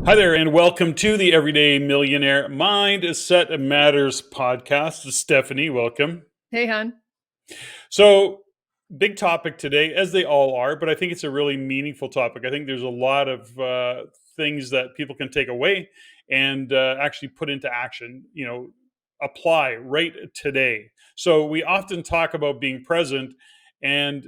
Hi there, and welcome to the Everyday Millionaire Mindset Matters podcast. It's Steffany, welcome. Hey, hon. So, big topic today, as they all are, but I think it's a really meaningful topic. I think there's a lot of things that people can take away and actually put into action, apply right today. So, we often talk about being present and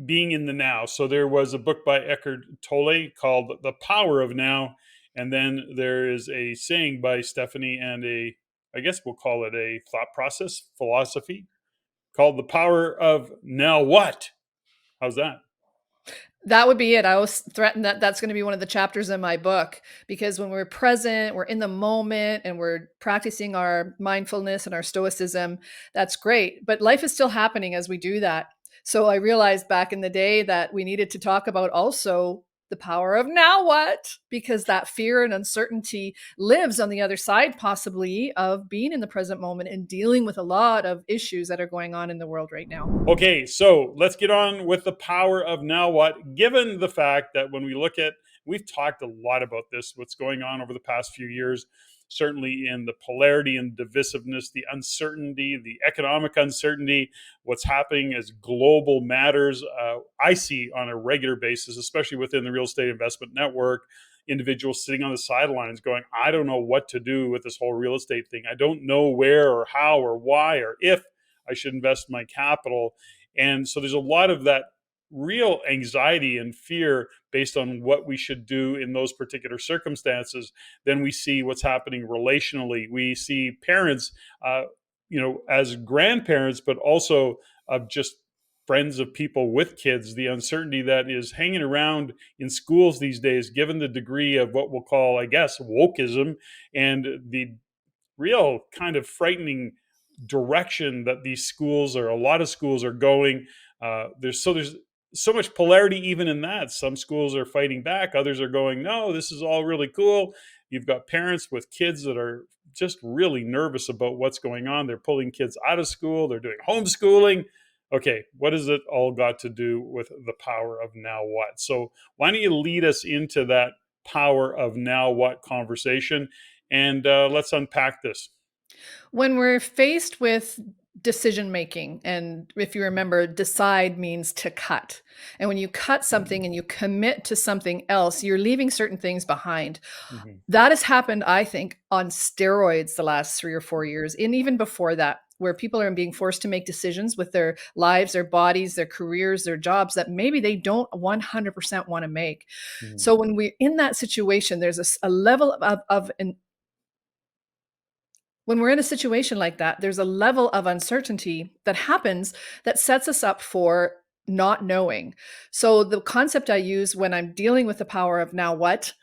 being in the now. So there was a book by Eckhart Tolle called The Power of Now. And then there is a saying by Steffany and I guess we'll call it a thought process philosophy called The Power of Now What? How's that? That would be it. I always threaten that that's going to be one of the chapters in my book because when we're present, we're in the moment and we're practicing our mindfulness and our stoicism, that's great. But life is still happening as we do that. So I realized back in the day that we needed to talk about also the power of now what? Because that fear and uncertainty lives on the other side, possibly, of being in the present moment and dealing with a lot of issues that are going on in the world right now. Okay, so let's get on with the power of now what, given the fact that when we look at, we've talked a lot about this, what's going on over the past few years, certainly in the polarity and divisiveness, the uncertainty, the economic uncertainty, what's happening as global matters. I see on a regular basis, especially within the real estate investment network, individuals sitting on the sidelines going, I don't know what to do with this whole real estate thing. I don't know where or how or why or if I should invest my capital. And so there's a lot of that real anxiety and fear based on what we should do in those particular circumstances. Then we see what's happening relationally. We see parents, as grandparents, but also of just friends of people with kids, the uncertainty that is hanging around in schools these days, given the degree of what we'll call, I guess, wokeism and the real kind of frightening direction that these schools or a lot of schools are going. There's so much polarity even in that. Some schools are fighting back, others are going, no, this is all really cool. You've got parents with kids that are just really nervous about what's going on. They're pulling kids out of school, they're doing homeschooling. Okay, what has it all got to do with the power of now what? So why don't you lead us into that power of now what conversation, and let's unpack this. When we're faced with decision making, and if you remember, decide means to cut. And when you cut something and you commit to something else, you're leaving certain things behind. Mhm. That has happened, I think, on steroids the last 3 or 4 years, and even before that, where people are being forced to make decisions with their lives, their bodies, their careers, their jobs that maybe they don't 100% want to make. Mhm. So when we're in that situation, there's a level of an when we're in a situation like that, there's a level of uncertainty that happens that sets us up for not knowing. So the concept I use when I'm dealing with the power of now what,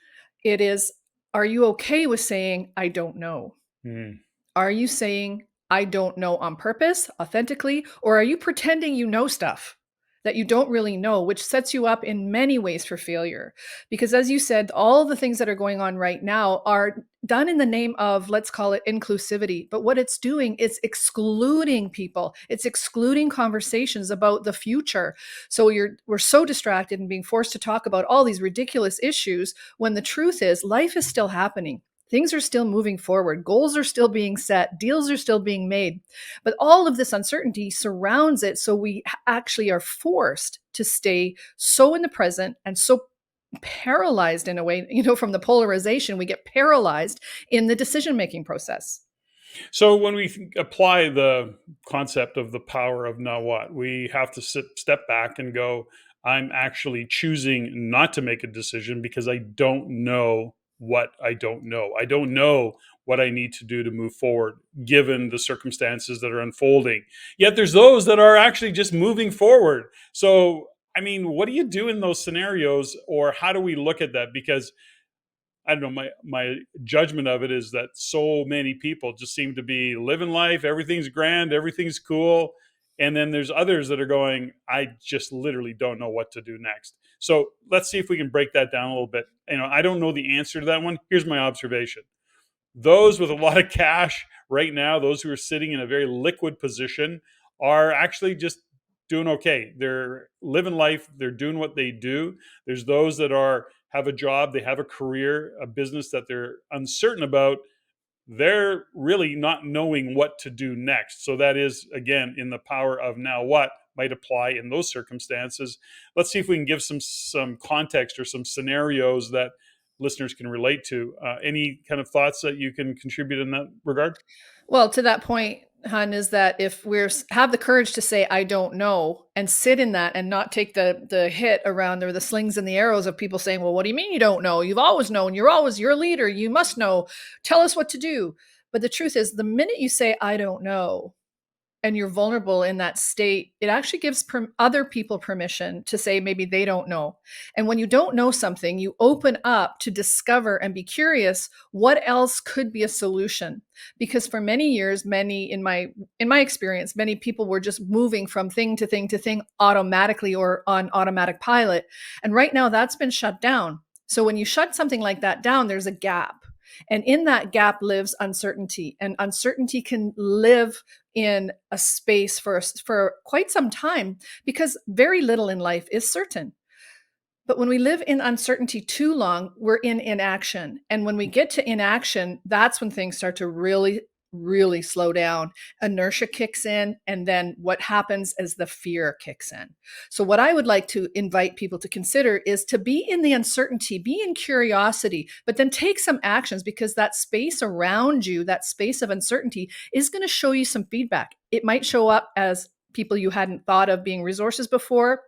it is, are you okay with saying, I don't know? Mhm. Are you saying, I don't know on purpose, authentically, or are you pretending you know stuff that you don't really know, which sets you up in many ways for failure? Because as you said, all the things that are going on right now are done in the name of, let's call it inclusivity. But what it's doing is excluding people. It's excluding conversations about the future. So we're so distracted and being forced to talk about all these ridiculous issues when the truth is life is still happening. Things are still moving forward. Goals are still being set. Deals are still being made. But all of this uncertainty surrounds it. So we actually are forced to stay so in the present and so paralyzed in a way, from the polarization, we get paralyzed in the decision making process. So when we apply the concept of the power of now what, we have to step back and go, I'm actually choosing not to make a decision because I don't know what I don't know. I don't know what I need to do to move forward given the circumstances that are unfolding. Yet there's those that are actually just moving forward. So, I mean, what do you do in those scenarios, or how do we look at that? Because I don't know, my judgment of it is that so many people just seem to be living life, everything's grand, everything's cool. And then there's others that are going, I just literally don't know what to do next. So let's see if we can break that down a little bit. I don't know the answer to that one. Here's my observation. Those with a lot of cash right now, those who are sitting in a very liquid position, are actually just doing okay. They're living life, they're doing what they do. There's those that are have a job, they have a career, a business that they're uncertain about, they're really not knowing what to do next. So that is, again, in the power of now what might apply in those circumstances. Let's see if we can give some context or some scenarios that listeners can relate to. Any kind of thoughts that you can contribute in that regard? Well, to that point, Hun, is that if we're have the courage to say I don't know and sit in that and not take the hit around or the slings and the arrows of people saying, well, what do you mean you don't know? You've always known. You're always your leader. You must know. Tell us what to do. But the truth is, the minute you say I don't know, and you're vulnerable in that state, it actually gives other people permission to say maybe they don't know. And when you don't know something, you open up to discover and be curious what else could be a solution. Because for many years, many in my experience, many people were just moving from thing to thing to thing automatically or on automatic pilot. And right now that's been shut down. So when you shut something like that down, there's a gap. And in that gap lives uncertainty. And uncertainty can live in a space for quite some time because very little in life is certain. But when we live in uncertainty too long, we're in inaction. And when we get to inaction, that's when things start to really, really slow down. Inertia kicks in. And then what happens is the fear kicks in. So, what I would like to invite people to consider is to be in the uncertainty, be in curiosity, but then take some actions because that space around you, that space of uncertainty, is going to show you some feedback. It might show up as people you hadn't thought of being resources before.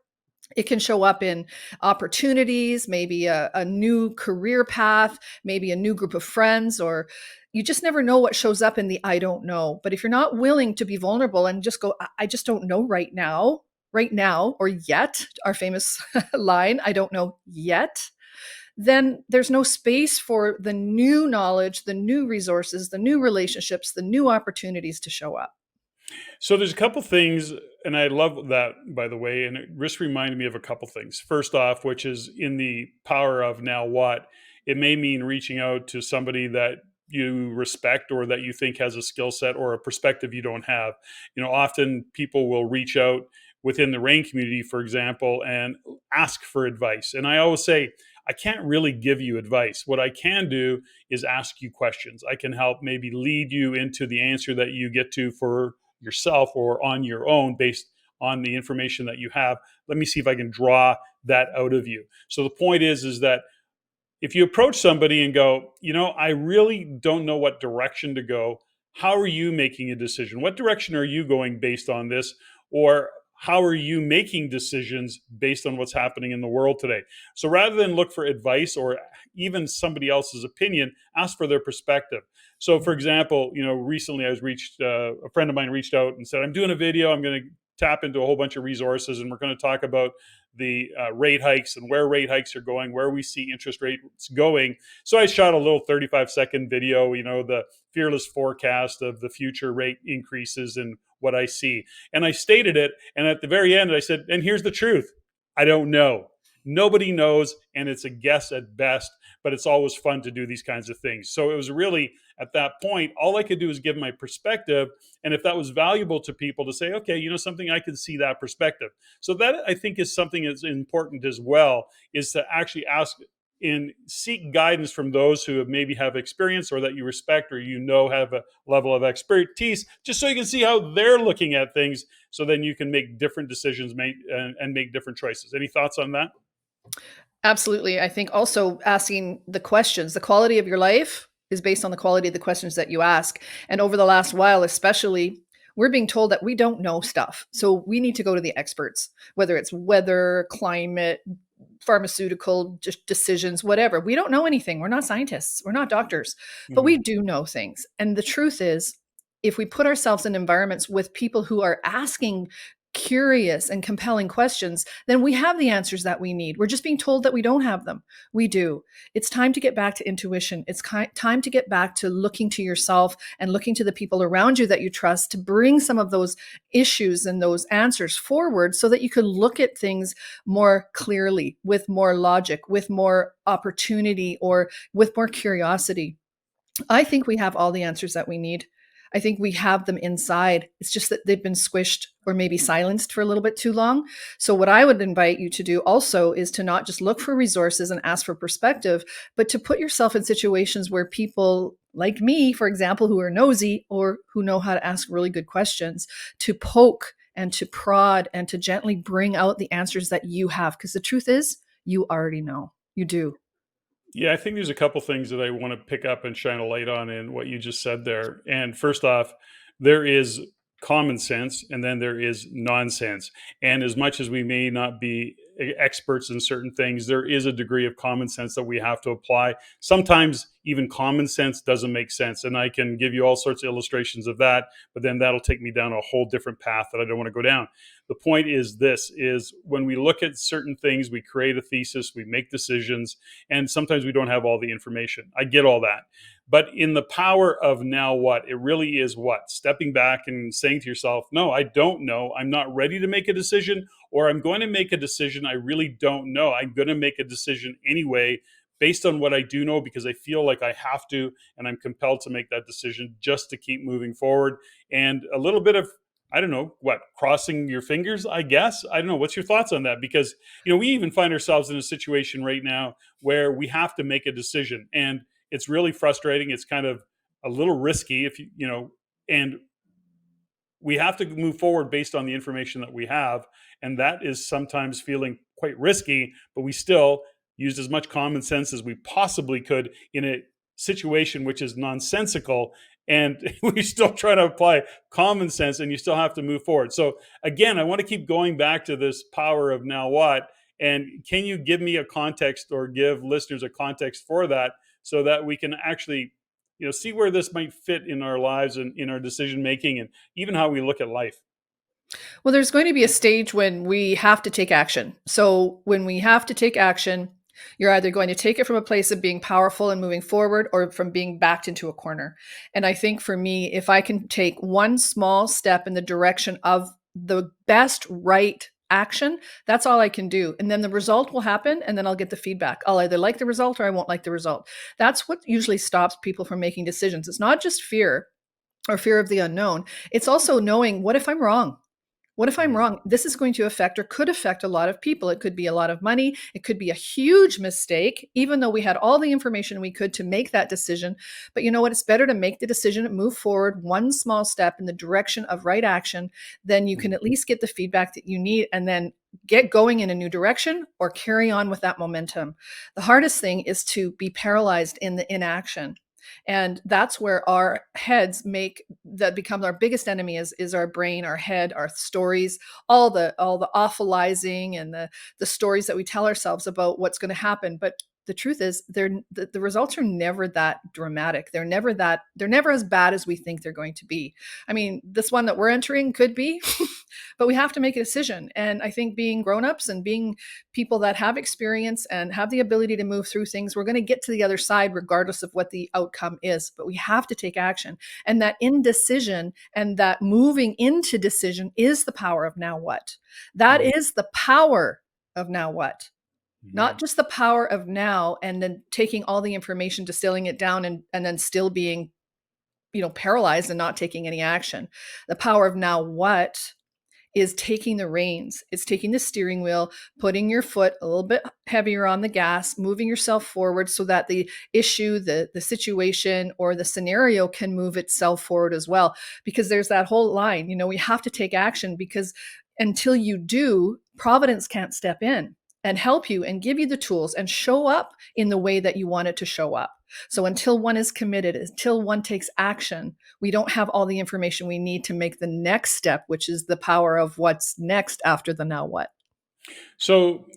It can show up in opportunities, maybe a new career path, maybe a new group of friends, or you just never know what shows up in the I don't know. But if you're not willing to be vulnerable and just go, I just don't know right now, or yet, our famous line, I don't know yet, then there's no space for the new knowledge, the new resources, the new relationships, the new opportunities to show up. So there's a couple things, and I love that, by the way, and it just reminded me of a couple things. First off, which is in the power of now what, it may mean reaching out to somebody that you respect or that you think has a skill set or a perspective you don't have. Often people will reach out within the RAIN community, for example, and ask for advice. And I always say, I can't really give you advice. What I can do is ask you questions. I can help maybe lead you into the answer that you get to for yourself or on your own based on the information that you have. Let me see if I can draw that out of you. So the point is that if you approach somebody and go, I really don't know what direction to go, how are you making a decision? What direction are you going based on this? Or how are you making decisions based on what's happening in the world today? So rather than look for advice or even somebody else's opinion, ask for their perspective. So, for example, recently a friend of mine reached out and said, I'm doing a video. I'm going to tap into a whole bunch of resources, and we're going to talk about the rate hikes and where rate hikes are going, where we see interest rates going. So I shot a little 35-second video, the fearless forecast of the future rate increases and what I see. And I stated it. And at the very end, I said, and here's the truth. I don't know. Nobody knows, and it's a guess at best, but it's always fun to do these kinds of things. So it was really, at that point, all I could do is give my perspective. And if that was valuable to people, to say, okay, something, I can see that perspective. So that, I think, is something that's important as well, is to actually ask and seek guidance from those who have experience or that you respect or have a level of expertise, just so you can see how they're looking at things. So then you can make different decisions and make different choices. Any thoughts on that? Absolutely. I think also asking the questions, the quality of your life is based on the quality of the questions that you ask. And over the last while, especially, we're being told that we don't know stuff. So we need to go to the experts, whether it's weather, climate, pharmaceutical decisions, whatever. We don't know anything. We're not scientists. We're not doctors, but we do know things. And the truth is, if we put ourselves in environments with people who are asking curious and compelling questions, then we have the answers that we need. We're just being told that we don't have them. We do. It's time to get back to intuition. It's time to get back to looking to yourself and looking to the people around you that you trust to bring some of those issues and those answers forward so that you can look at things more clearly, with more logic, with more opportunity, or with more curiosity. I think we have all the answers that we need. I think we have them inside. It's just that they've been squished or maybe silenced for a little bit too long. So, what I would invite you to do also is to not just look for resources and ask for perspective, but to put yourself in situations where people like me, for example, who are nosy or who know how to ask really good questions, to poke and to prod and to gently bring out the answers that you have. Because the truth is, you already know. You do. Yeah, I think there's a couple things that I want to pick up and shine a light on in what you just said there. And first off, there is common sense and then there is nonsense. And as much as we may not be experts in certain things, there is a degree of common sense that we have to apply. Sometimes even common sense doesn't make sense. And I can give you all sorts of illustrations of that, but then that'll take me down a whole different path that I don't want to go down. The point is this is when we look at certain things, we create a thesis, we make decisions, and sometimes we don't have all the information. I get all that. But in the power of now what, it really is what? Stepping back and saying to yourself, no, I don't know. I'm not ready to make a decision, or I'm going to make a decision I really don't know. I'm going to make a decision anyway based on what I do know because I feel like I have to, and I'm compelled to make that decision just to keep moving forward. And a little bit of, I don't know, what, crossing your fingers, I guess. I don't know. What's your thoughts on that? Because, we even find ourselves in a situation right now where we have to make a decision. And it's really frustrating. It's kind of a little risky and we have to move forward based on the information that we have. And that is sometimes feeling quite risky, but we still used as much common sense as we possibly could in a situation which is nonsensical. And we still try to apply common sense and you still have to move forward. So, again, I want to keep going back to this power of now what. And can you give me a context or give listeners a context for that so that we can actually see where this might fit in our lives and in our decision making and even how we look at life. Well, there's going to be a stage when we have to take action. So, when we have to take action, you're either going to take it from a place of being powerful and moving forward or from being backed into a corner. And I think for me, if I can take one small step in the direction of the best right action, that's all I can do. And then the result will happen and then I'll get the feedback. I'll either like the result or I won't like the result. That's what usually stops people from making decisions. It's not just fear or fear of the unknown. It's also knowing, what if I'm wrong? What if I'm Mhm. wrong? This is going to affect or could affect a lot of people. It could be a lot of money. It could be a huge mistake, even though we had all the information we could to make that decision. But you know what? It's better to make the decision and move forward one small step in the direction of right action. Then you can Mhm. at least get the feedback that you need and then get going in a new direction or carry on with that momentum. The hardest thing is to be paralyzed in the inaction. And that's where our heads make that becomes our biggest enemy is our brain, our head, our stories, all the awfulizing and the stories that we tell ourselves about what's going to happen. But the truth is the results are never that dramatic. They're never as bad as we think they're going to be. I mean, this one that we're entering could be, but we have to make a decision. And I think being grown-ups and being people that have experience and have the ability to move through things, we're going to get to the other side regardless of what the outcome is. But we have to take action. And that indecision and that moving into decision is the power of now what. That Mhm. is the power of now what. Mhm. Not just the power of now and then taking all the information, distilling it down and then still being, paralyzed and not taking any action. The power of now what is taking the reins. It's taking the steering wheel, putting your foot a little bit heavier on the gas, moving yourself forward so that the issue, the situation, or the scenario can move itself forward as well. Because there's that whole line, we have to take action because until you do, Providence can't step in and help you and give you the tools and show up in the way that you want it to show up. So until one is committed, until one takes action, we don't have all the information we need to make the next step, which is the power of what's next after the now what. So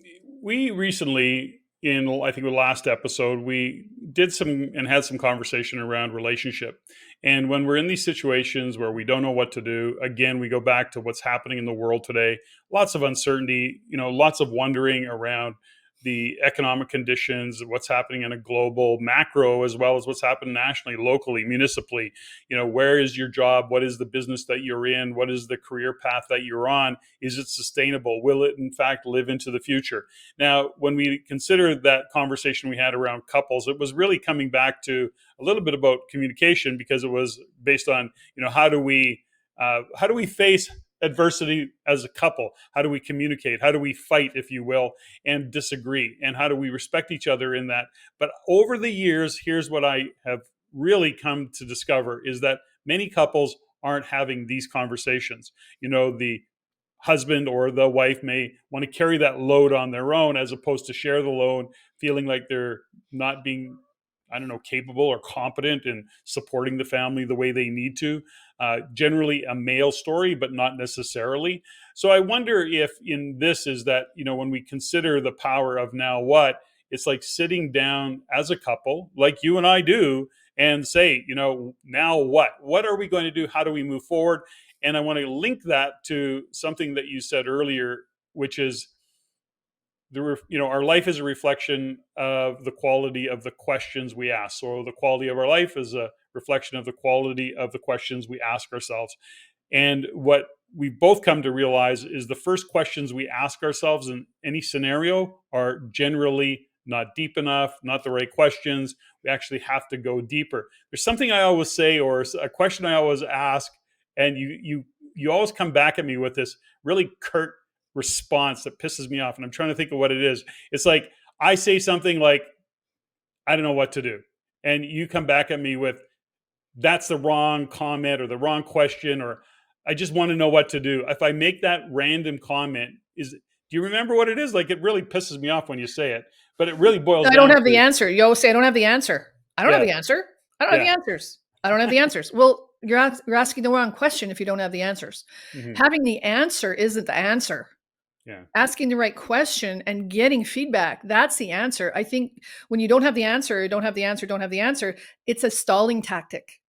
we recently, in I think the last episode, we did some and had some conversation around relationship. And when we're in these situations where we don't know what to do, again, we go back to what's happening in the world today. Lots of uncertainty, lots of wondering around the economic conditions, what's happening in a global macro, as well as what's happened nationally, locally, municipally. Where is your job? What is the business that you're in? What is the career path that you're on? Is it sustainable? Will it in fact live into the future? Now, when we consider that conversation we had around couples, it was really coming back to a little bit about communication, because it was based on, how do we face adversity as a couple? How do we communicate? How do we fight, if you will, and disagree? And how do we respect each other in that? But over the years, here's what I have really come to discover is that many couples aren't having these conversations. The husband or the wife may want to carry that load on their own, as opposed to share the load, feeling like they're not being, I don't know, capable or competent in supporting the family the way they need to. Generally a male story, but not necessarily. So I wonder if in this is that, when we consider the power of now what, it's like sitting down as a couple, like you and I do, and say, now what? What are we going to do? How do we move forward? And I want to link that to something that you said earlier, which is our life is a reflection of the quality of the questions we ask. So the quality of our life is a reflection of the quality of the questions we ask ourselves. And what we both come to realize is the first questions we ask ourselves in any scenario are generally not deep enough, not the right questions. We actually have to go deeper. There's something I always say, or a question I always ask, and you always come back at me with this really curt response that pisses me off, and I'm trying to think of what it is. It's like I say something like, I don't know what to do, and you come back at me with, that's the wrong comment or the wrong question, or I just want to know what to do. If I make that random comment, do you remember what it is? Like, it really pisses me off when you say it, but it really boils I don't down have the to, answer. You always say, I don't have the answer. I don't have yeah, the answer. I don't have yeah, the answers. I don't have the answers. Well, you're asking the wrong question if you don't have the answers. hmm, Having the answer isn't the answer. yeah. Asking the right question and getting feedback, that's the answer. I think when you don't have the answer, don't have the answer, don't have the answer, it's a stalling tactic,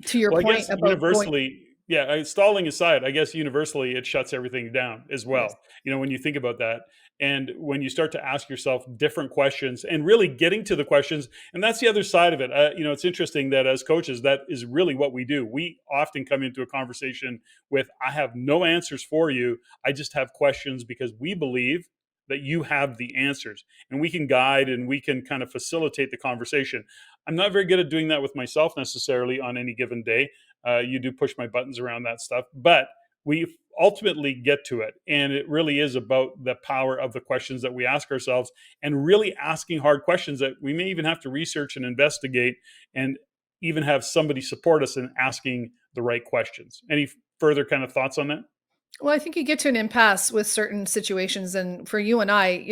to your Well, I point guess about going. universally, yeah, stalling aside, I guess universally it shuts everything down as Yes. well. When you think about that, and when you start to ask yourself different questions and really getting to the questions, and that's the other side of it. It's interesting that as coaches, that is really what we do. We often come into a conversation with, I have no answers for you. I just have questions because we believe that you have the answers, and we can guide and we can kind of facilitate the conversation. I'm not very good at doing that with myself necessarily on any given day. You do push my buttons around that stuff, but we ultimately get to it. And it really is about the power of the questions that we ask ourselves, and really asking hard questions that we may even have to research and investigate, and even have somebody support us in asking the right questions. Any further kind of thoughts on that? Well, I think you get to an impasse with certain situations, and for you and I,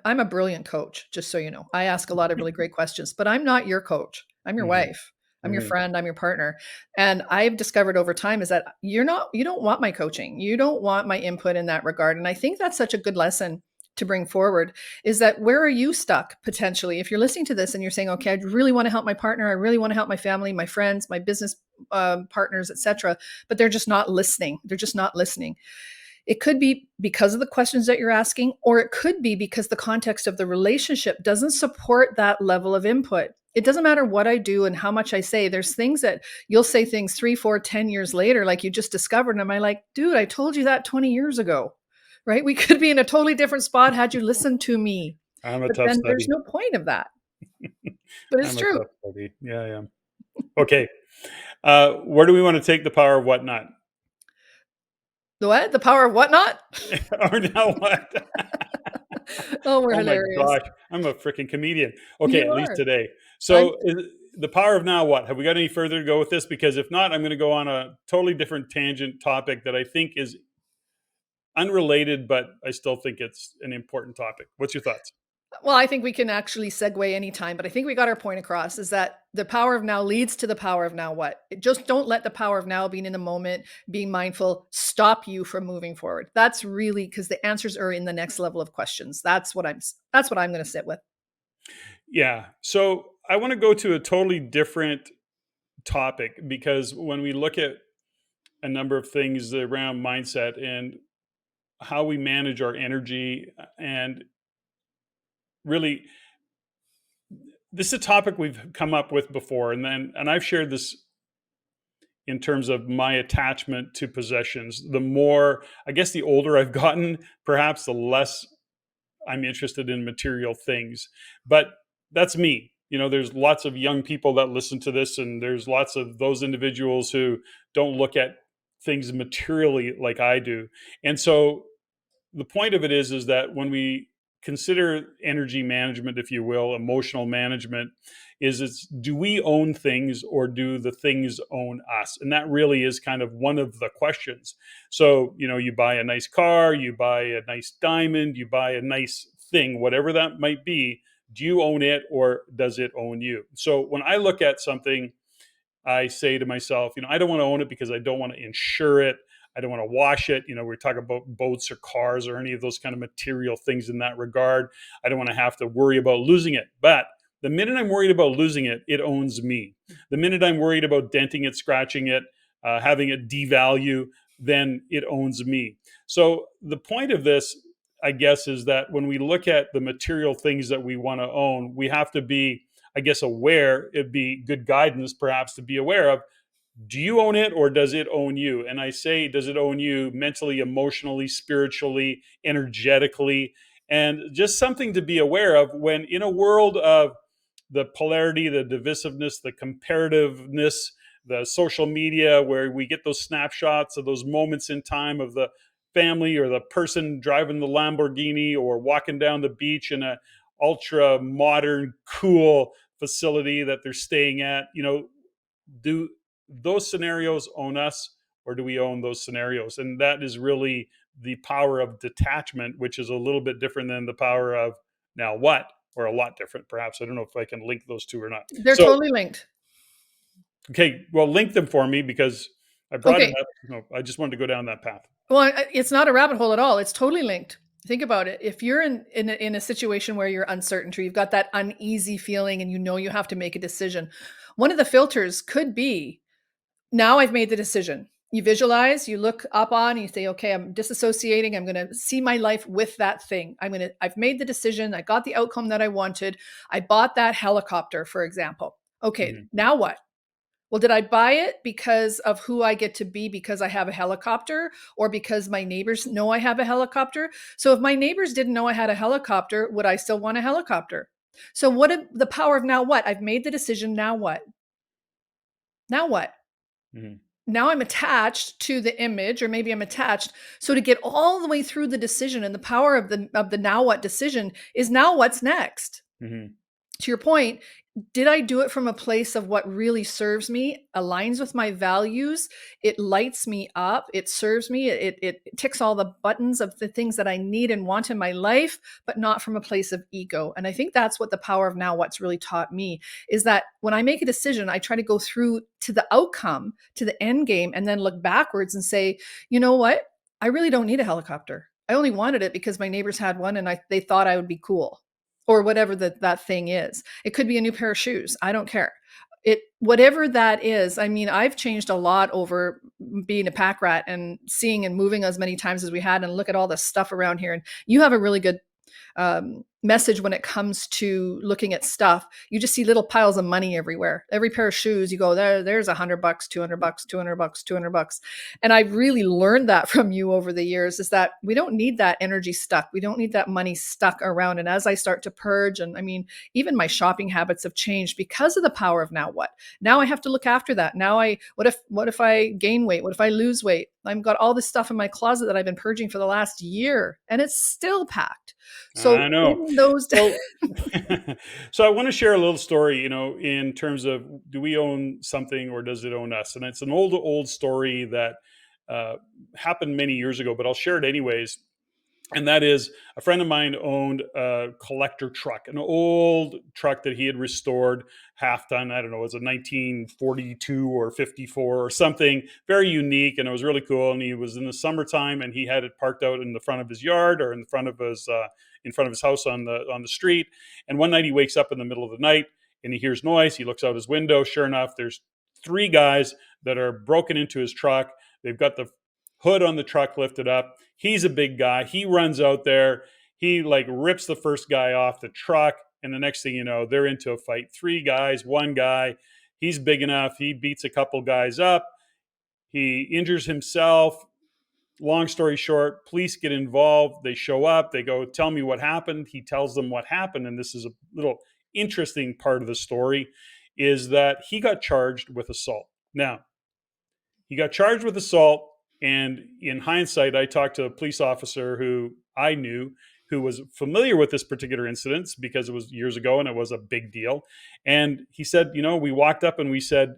I'm a brilliant coach, just so you know. I ask a lot of really great questions, but I'm not your coach. I'm your Hmm. wife. I'm your Hmm. friend, I'm your partner. And I've discovered over time is that you don't want my coaching. You don't want my input in that regard. And I think that's such a good lesson to bring forward, is that where are you stuck potentially? If you're listening to this and you're saying, okay, I really want to help my partner, I really want to help my family, my friends, my business partners, etc., but they're just not listening. They're just not listening. It could be because of the questions that you're asking, or it could be because the context of the relationship doesn't support that level of input. It doesn't matter what I do and how much I say. There's things that you'll say things 3, 4, 10 years later, like you just discovered. And am I like, dude, I told you that 20 years ago, right? We could be in a totally different spot had you listened to me. I'm a But tough then there's study. no point of that. But it's I'm a true. tough study. Yeah, yeah. Okay. Where do we want to take the power of whatnot? The what? The power of whatnot? Or now what? Oh, we're Oh my hilarious. gosh, I'm a freaking comedian. Okay, You at least are. today. I'm So, the power of now what? Have we got any further to go with this? Because if not, I'm going to go on a totally different tangent topic that I think is unrelated, but I still think it's an important topic. What's your thoughts? Well, I think we can actually segue anytime, but I think we got our point across is that the power of now leads to the power of now what? Just don't let the power of now, being in the moment, being mindful, stop you from moving forward. That's really because the answers are in the next level of questions. That's what I'm going to sit with. Yeah. So, I want to go to a totally different topic, because when we look at a number of things around mindset and how we manage our energy, and really, this is a topic we've come up with before, and I've shared this in terms of my attachment to possessions. The more, I guess, the older I've gotten, perhaps the less I'm interested in material things. But that's me. There's lots of young people that listen to this, and there's lots of those individuals who don't look at things materially like I do. And so the point of it is that when we consider energy management, if you will, emotional management, is it's, do we own things or do the things own us? And that really is kind of one of the questions. So, you buy a nice car, you buy a nice diamond, you buy a nice thing, whatever that might be. Do you own it or does it own you? So when I look at something, I say to myself, I don't want to own it because I don't want to insure it. I don't want to wash it. We're talking about boats or cars or any of those kind of material things in that regard. I don't want to have to worry about losing it. But the minute I'm worried about losing it, it owns me. The minute I'm worried about denting it, scratching it, having it devalue, then it owns me. So the point of this, I guess, is that when we look at the material things that we want to own, we have to be, I guess, aware. It'd be good guidance perhaps to be aware of, do you own it or does it own you? And I say, does it own you mentally, emotionally, spiritually, energetically? And just something to be aware of when in a world of the polarity, the divisiveness, the comparativeness, the social media, where we get those snapshots of those moments in time of the family or the person driving the Lamborghini or walking down the beach in a ultra modern, cool facility that they're staying at. Do those scenarios own us or do we own those scenarios? And that is really the power of detachment, which is a little bit different than the power of now what, or a lot different perhaps. I don't know if I can link those two or not. They're So totally linked. okay, well, link them for me because I brought it Okay. up. I just wanted to go down that path. Well, it's not a rabbit hole at all. It's totally linked. Think about it. If you're in a situation where you're uncertain, or you've got that uneasy feeling and you have to make a decision, one of the filters could be, now I've made the decision. You visualize, you look up on, you say, okay, I'm disassociating. I'm going to see my life with that thing. I've made the decision. I got the outcome that I wanted. I bought that helicopter, for example. Okay, Mhm. now what? Well, did I buy it because of who I get to be because I have a helicopter, or because my neighbors know I have a helicopter? So if my neighbors didn't know I had a helicopter, would I still want a helicopter? So the power of now what? I've made the decision. Now what? Now what? Mhm. Now I'm attached to the image, or maybe I'm attached. So to get all the way through the decision, and the power of the now what decision is, now what's next? Mhm. To your point, did I do it from a place of what really serves me, aligns with my values? It lights me up. It serves me. It ticks all the buttons of the things that I need and want in my life, but not from a place of ego. And I think that's what the power of now what's really taught me, is that when I make a decision, I try to go through to the outcome, to the end game, and then look backwards and say, you know what? I really don't need a helicopter. I only wanted it because my neighbors had one and they thought I would be cool, or whatever that thing is. It could be a new pair of shoes. I don't care. Whatever that is. I mean, I've changed a lot over being a pack rat and seeing and moving as many times as we had, and look at all the stuff around here. And you have a really good message when it comes to looking at stuff. You just see little piles of money everywhere. Every pair of shoes, you go, there's $100, $200, $200, $200. And I've really learned that from you over the years, is that we don't need that energy stuck. We don't need that money stuck around. And as I start to purge, and I mean, even my shopping habits have changed because of the power of now what. Now I have to look after that. Now what if I gain weight? What if I lose weight? I've got all this stuff in my closet that I've been purging for the last year, and it's still packed. I So know. in those So, so I want to share a little story, in terms of, do we own something or does it own us? And it's an old story that uh, happened many years ago, but I'll share it anyways. And that is, a friend of mine owned a collector truck, an old truck that he had restored, half done. I don't know, it was a 1942 or 54 or something, very unique, and it was really cool. And he was in the summertime, and he had it parked out in the front of his yard, or in front of his house on the street. And one night he wakes up in the middle of the night and he hears noise. He looks out his window. Sure enough, there's three guys that are broken into his truck. They've got the hood on the truck lifted up. He's a big guy. He runs out there. He like rips the first guy off the truck, and the next thing you know, they're into a fight. Three guys, one guy. He's big enough. He beats a couple guys up. He injures himself. Long story short, police get involved. They show up. They go, tell me what happened. He tells them what happened. And this is a little interesting part of the story, is that he got charged with assault. Now, he got charged with assault. And in hindsight, I talked to a police officer who I knew, who was familiar with this particular incident because it was years ago and it was a big deal. And he said, we walked up and we said,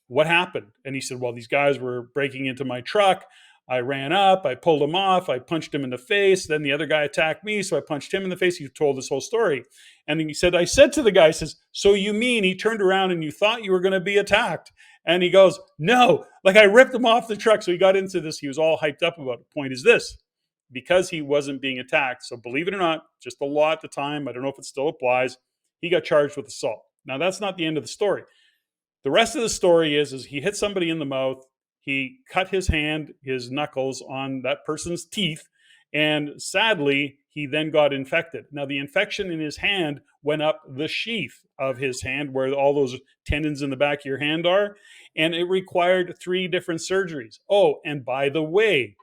what happened? And he said, well, these guys were breaking into my truck. I ran up, I pulled him off, I punched him in the face. Then the other guy attacked me, so I punched him in the face. He told this whole story. And then he said, I said to the guy, says, so you mean he turned around and you thought you were going to be attacked? And he goes, no, like I ripped him off the truck. So he got into this. He was all hyped up about it. The point is this, because he wasn't being attacked. So believe it or not, just the law at the time, I don't know if it still applies, he got charged with assault. Now, that's not the end of the story. The rest of the story is he hit somebody in the mouth. He cut his hand, his knuckles on that person's teeth. And sadly, he then got infected. Now, the infection in his hand went up the sheath of his hand where all those tendons in the back of your hand are. And it required 3 different surgeries. Oh, and by the way,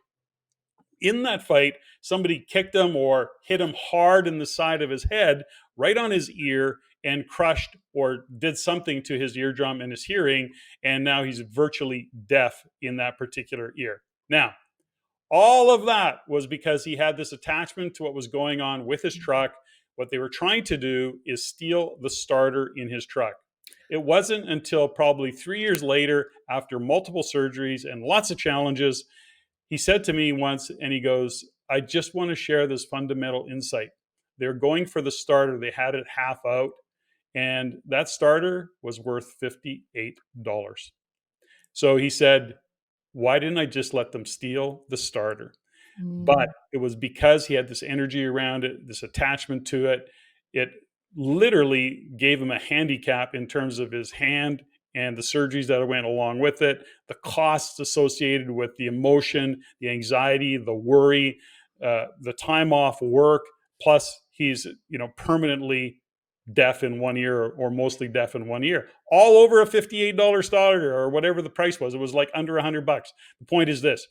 in that fight, somebody kicked him or hit him hard in the side of his head, right on his ear, and crushed or did something to his eardrum and his hearing. And now he's virtually deaf in that particular ear. Now, all of that was because he had this attachment to what was going on with his truck. What they were trying to do is steal the starter in his truck. It wasn't until probably 3 years later, after multiple surgeries and lots of challenges, he said to me once, and he goes, I just want to share this fundamental insight. They're going for the starter. They had it half out, and that starter was worth $58. So he said, why didn't I just let them steal the starter? But it was because he had this energy around it, this attachment to it. It literally gave him a handicap in terms of his hand and the surgeries that went along with it, the costs associated with the emotion, the anxiety, the worry, the time off work. Plus, he's permanently deaf in one ear, or mostly deaf in one ear, all over a $58 starter or whatever the price was. It was like under $100. The point is this,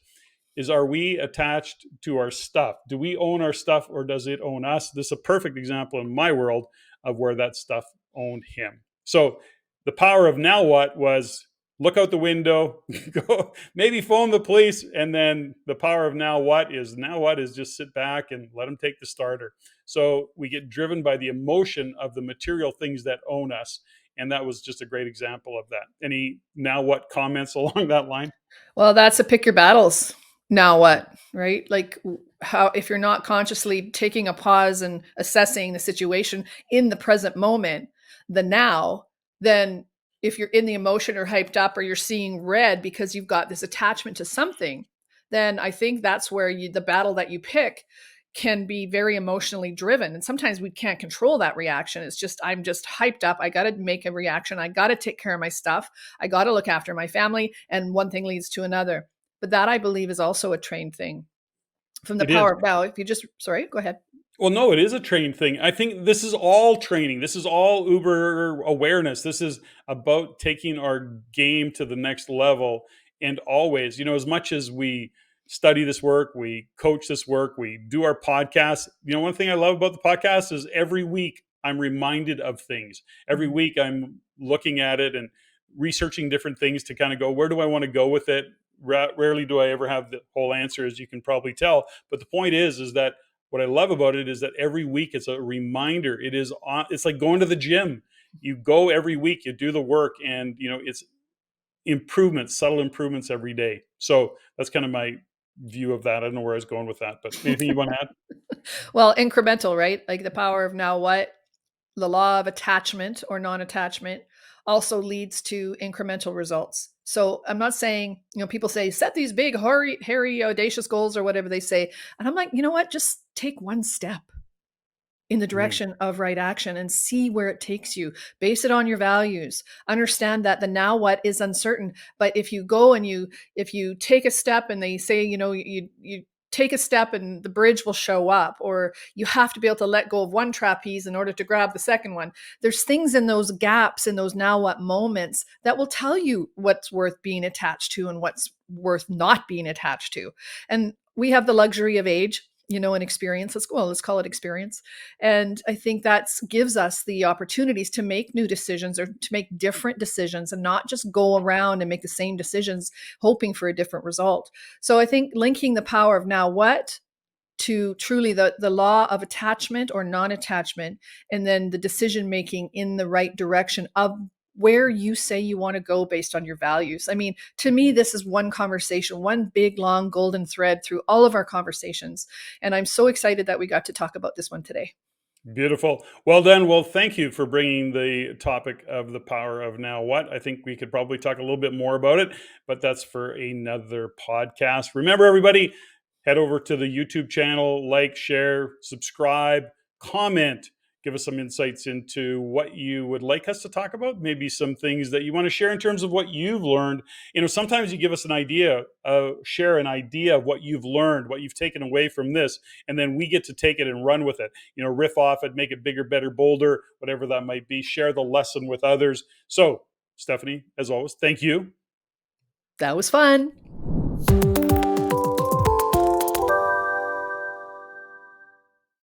is are we attached to our stuff? Do we own our stuff, or does it own us? This is a perfect example in my world of where that stuff owned him. So the power of now what was look out the window, go maybe phone the police, and then the power of now what is just sit back and let them take the starter. So we get driven by the emotion of the material things that own us. And that was just a great example of that. Any now what comments along that line? Well, that's a pick your battles. Now what, right? Like how if you're not consciously taking a pause and assessing the situation in the present moment, the now, then if you're in the emotion or hyped up or you're seeing red because you've got this attachment to something, then I think that's where the battle that you pick can be very emotionally driven. And sometimes we can't control that reaction. It's just, I'm just hyped up. I got to make a reaction. I got to take care of my stuff. I got to look after my family. And one thing leads to another. But that I believe is also a trained thing from the It is. power. Now, if you just, sorry, go ahead. Well, no, it is a trained thing. I think this is all training. This is all Uber awareness. This is about taking our game to the next level. And always, as much as we study this work, we coach this work, we do our podcast. One thing I love about the podcast is every week I'm reminded of things. Every week I'm looking at it and researching different things to kind of go, where do I want to go with it? Rarely do I ever have the whole answer, as you can probably tell. But the point is that what I love about it is that every week it's a reminder. It's like going to the gym. You go every week, you do the work, and it's improvements, subtle improvements every day. So that's kind of my view of that. I don't know where I was going with that, but anything you want to add? Well, incremental, right? Like the power of now what? The law of attachment or non-attachment also leads to incremental results. So I'm not saying, people say, set these big, hairy, audacious goals or whatever they say. And I'm like, you know what? Just take one step in the direction of right action and see where it takes you. Base it on your values. Understand that the now what is uncertain. But if you go and if you take a step and they say, you take a step and the bridge will show up, or you have to be able to let go of one trapeze in order to grab the second one. There's things in those gaps, in those now what moments, that will tell you what's worth being attached to and what's worth not being attached to. And we have the luxury of age, and experience. Let's call it experience. And I think that gives us the opportunities to make new decisions, or to make different decisions, and not just go around and make the same decisions hoping for a different result. So I think linking the power of now what to truly the law of attachment or non-attachment, and then the decision making in the right direction of where you say you want to go based on your values. I mean, to me, this is one conversation, one big, long golden thread through all of our conversations. And I'm so excited that we got to talk about this one today. Beautiful. Well done. Well, thank you for bringing the topic of the power of now what. I think we could probably talk a little bit more about it, but that's for another podcast. Remember, everybody, head over to the YouTube channel, like, share, subscribe, comment, give us some insights into what you would like us to talk about, maybe some things that you want to share in terms of what you've learned. Sometimes you give us an idea, share an idea of what you've learned, what you've taken away from this, and then we get to take it and run with it. Riff off it, make it bigger, better, bolder, whatever that might be. Share the lesson with others. So, Steffany, as always, thank you. That was fun.